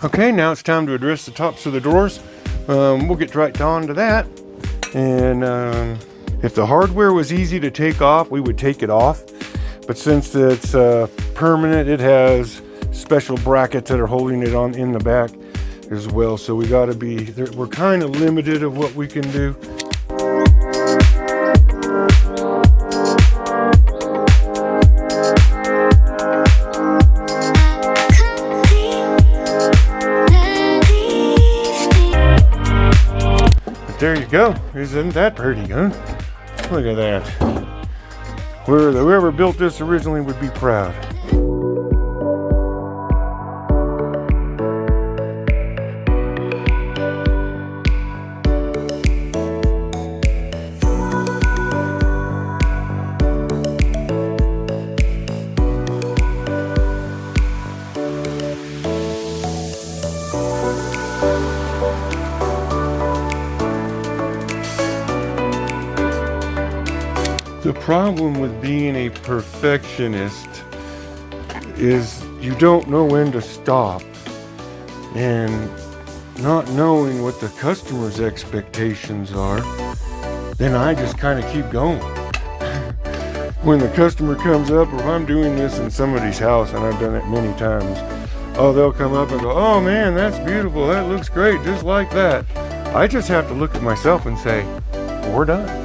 Okay, now it's time to address the tops of the drawers. We'll get right on to that. And if the hardware was easy to take off, we would take it off. But since it's permanent, it has special brackets that are holding it on in the back as well. So we got to be, we're kind of limited of what we can do. There you go. Isn't that pretty, huh? Look at that. Whoever built this originally would be proud. The problem with being a perfectionist is you don't know when to stop, and not knowing what the customer's expectations are, then I just kind of keep going. When the customer comes up, or if I'm doing this in somebody's house, and I've done it many times, oh, they'll come up and go, oh man, that's beautiful, that looks great, just like that. I just have to look at myself and say, we're done.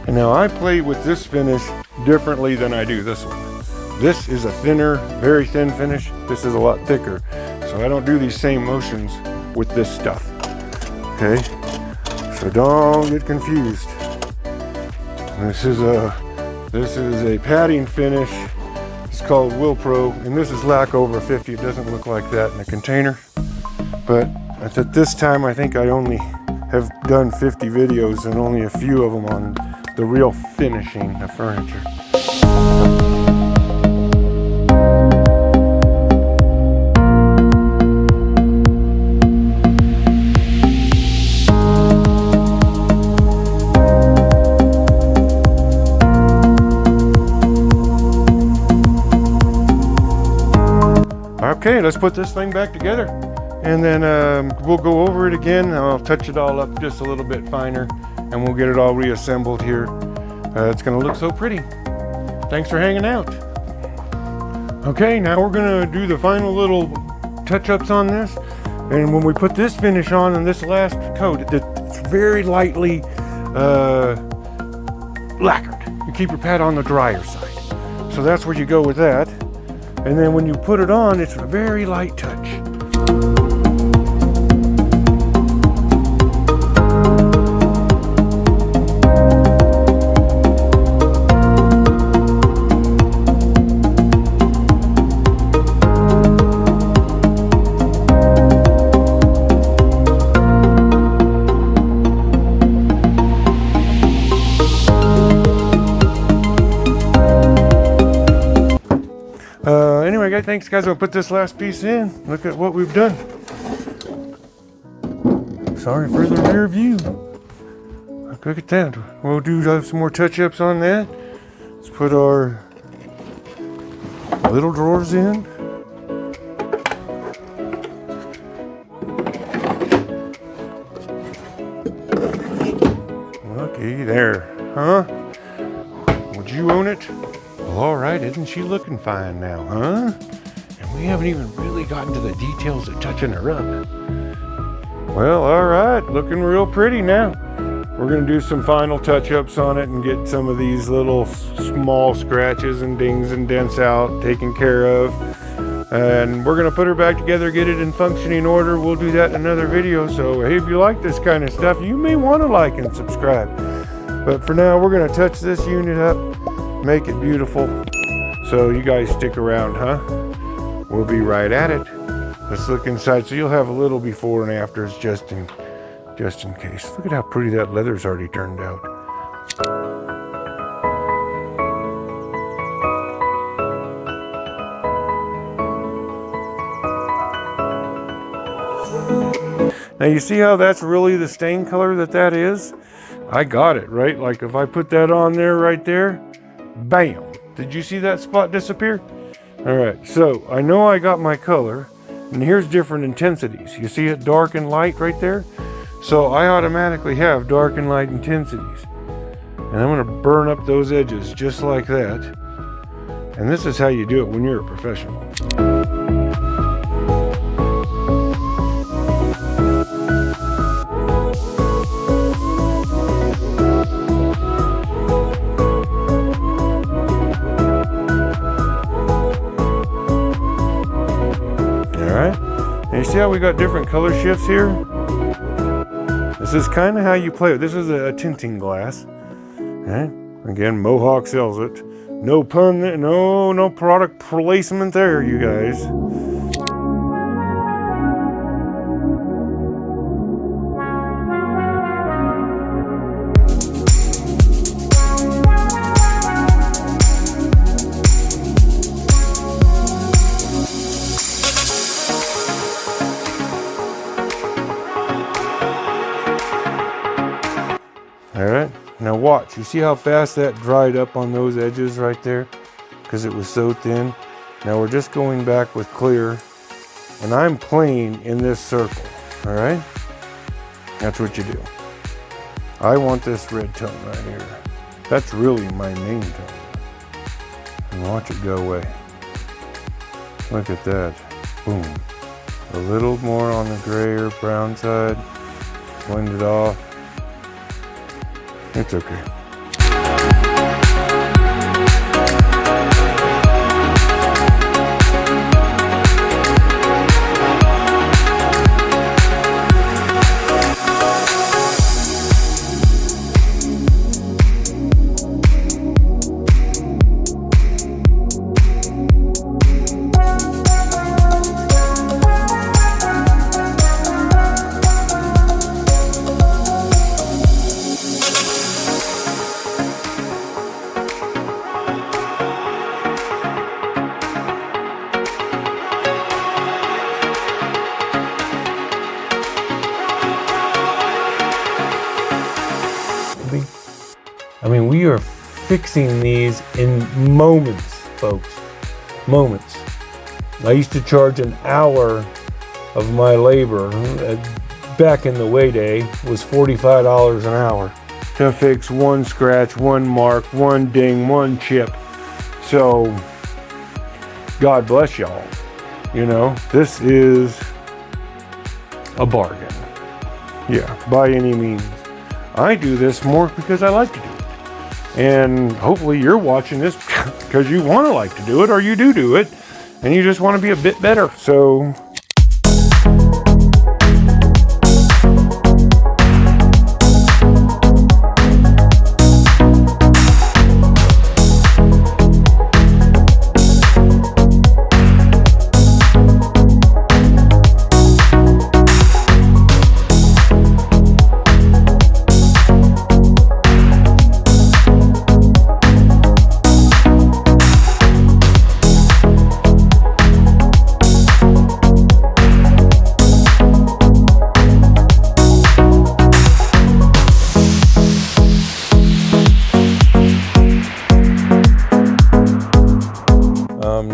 Now I play with this finish differently than I do this one. This is a thinner, very thin finish. This is a lot thicker. So I don't do these same motions with this stuff. Okay? So don't get confused. This is a padding finish. It's called Wilpro, and this is lac over 50. It doesn't look like that in a container. But at this time, I think I only have done 50 videos and only a few of them on the real finishing of furniture. Okay, let's put this thing back together, and then we'll go over it again. I'll touch it all up just a little bit finer, and we'll get it all reassembled here. It's gonna look so pretty. Thanks for hanging out. Okay, now we're gonna do the final little touch-ups on this. And when we put this finish on and this last coat, it's very lightly lacquered. You keep your pad on the drier side. So that's where you go with that. And then when you put it on, it's a very light touch. Anyway, guys, thanks guys. I'll put this last piece in. Look at what we've done. Sorry for the rear view. Look at that. We'll do some more touch-ups on that. Let's put our little drawers in. See there, huh? Would you own it? Well, all right, isn't she looking fine now, huh? And we haven't even really gotten to the details of touching her up. Well, all right, looking real pretty now. We're gonna do some final touch-ups on it and get some of these little small scratches and dings and dents out, taken care of. And we're gonna put her back together, get it in functioning order. We'll do that in another video. So hey, if you like this kind of stuff, you may want to like and subscribe. But for now, we're gonna touch this unit up, make it beautiful. So you guys stick around, huh? We'll be right at it. Let's look inside. So you'll have a little before and afters just in case. Look at how pretty that leather's already turned out. Now you see how that's really the stain color that is? I got it, right? Like if I put that on there right there, bam. Did you see that spot disappear? All right, so I know I got my color, and here's different intensities. You see it dark and light right there? So I automatically have dark and light intensities. And I'm gonna burn up those edges just like that. And this is how you do it when you're a professional. And you see how we got different color shifts here? This is kind of how you play it. This is a tinting glass. Okay. Again, Mohawk sells it. No pun, no product placement there, you guys. All right, now watch. You see how fast that dried up on those edges right there? Because it was so thin. Now we're just going back with clear, and I'm playing in this circle, all right? That's what you do. I want this red tone right here. That's really my main tone. And watch it go away. Look at that, boom. A little more on the gray or brown side, blend it off. It's okay. I mean, we are fixing these in moments, folks. Moments. I used to charge an hour of my labor, back in the way day, was $45 an hour to fix one scratch, one mark, one ding, one chip. So, God bless y'all. You know, this is a bargain. Yeah, by any means. I do this more because I like to do it. And hopefully you're watching this because you want to like to do it, or you do it, and you just want to be a bit better. So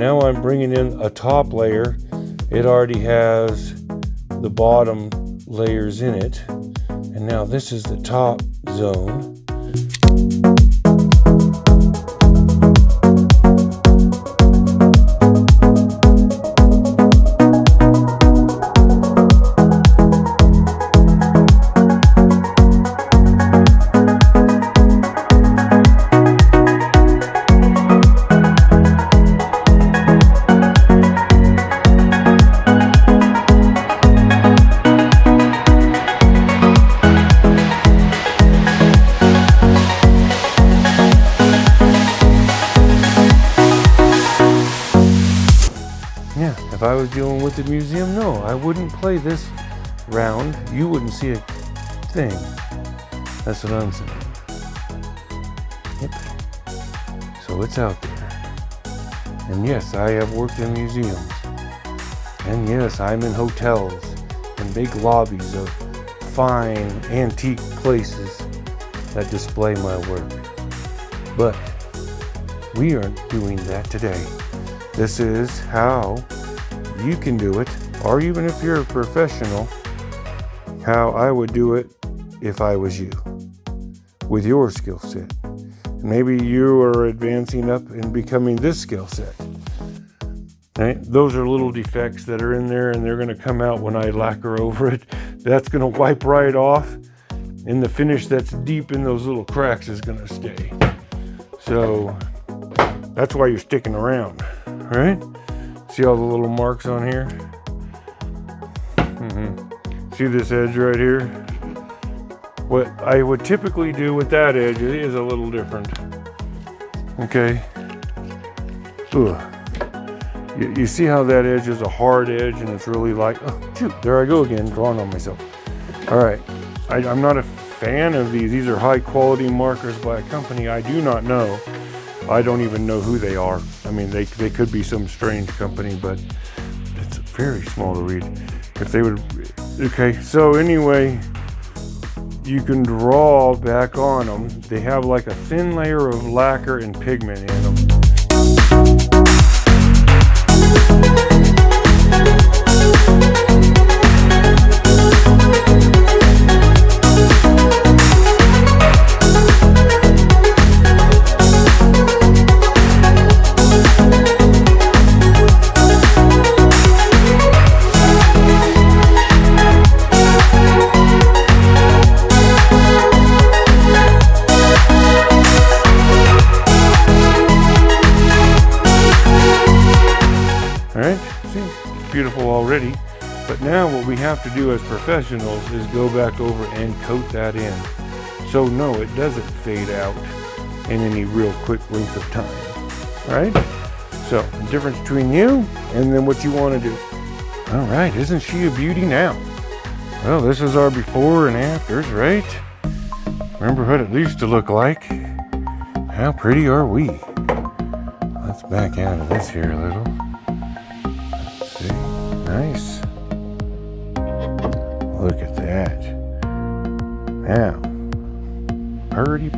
now I'm bringing in a top layer. It already has the bottom layers in it. And now this is the top zone. with the museum, no, I wouldn't play this round. You wouldn't see a thing. That's what I'm saying. Yep. So it's out there. And yes, I have worked in museums. And yes, I'm in hotels and big lobbies of fine antique places that display my work. But we aren't doing that today. This is how you can do it, or even if you're a professional, how I would do it if I was you, with your skill set. Maybe you are advancing up and becoming this skill set. Right? Those are little defects that are in there, and they're going to come out when I lacquer over it. That's going to wipe right off, and the finish that's deep in those little cracks is going to stay. So that's why you're sticking around, right? See all the little marks on here? See this edge right here? What I would typically do with that edge is a little different. Okay. Ugh. You see how that edge is a hard edge and it's really like, oh shoot, there I go again, drawing on myself. All right, I'm not a fan of these. These are high quality markers by a company I do not know. I don't even know who they are. I mean, they could be some strange company, but it's very small to read. If they would, okay, so anyway, you can draw back on them. They have like a thin layer of lacquer and pigment in them. Beautiful already, but now what we have to do as professionals is go back over and coat that in. So no, it doesn't fade out in any real quick length of time, right? So the difference between you and then what you want to do. All right, isn't she a beauty now? Well, this is our before and afters, right? Remember what it used to look like? How pretty are we? Let's back out of this here a little. Nice. Look at that. Now, purty.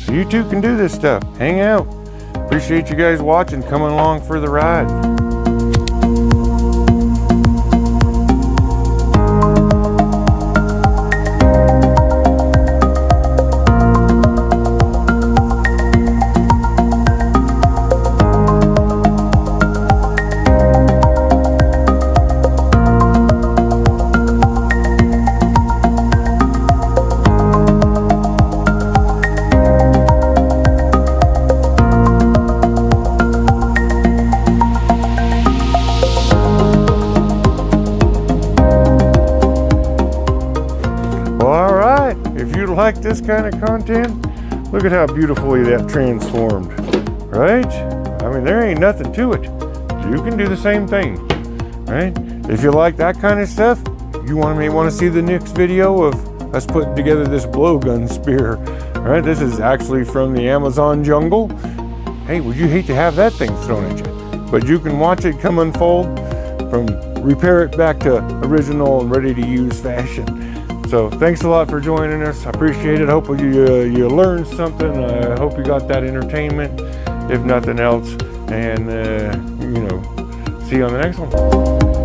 So you too can do this stuff. Hang out. Appreciate you guys watching, coming along for the ride. Like this kind of content, look at how beautifully that transformed, right? I mean, there ain't nothing to it. You can do the same thing, right? If you like that kind of stuff, you may want to see the next video of us putting together this blowgun spear, right? This is actually from the Amazon jungle. Hey, would you hate to have that thing thrown at you? But you can watch it come unfold from repair it back to original and ready to use fashion. So thanks a lot for joining us. I appreciate it. Hope you learned something. I hope you got that entertainment, if nothing else. And, see you on the next one.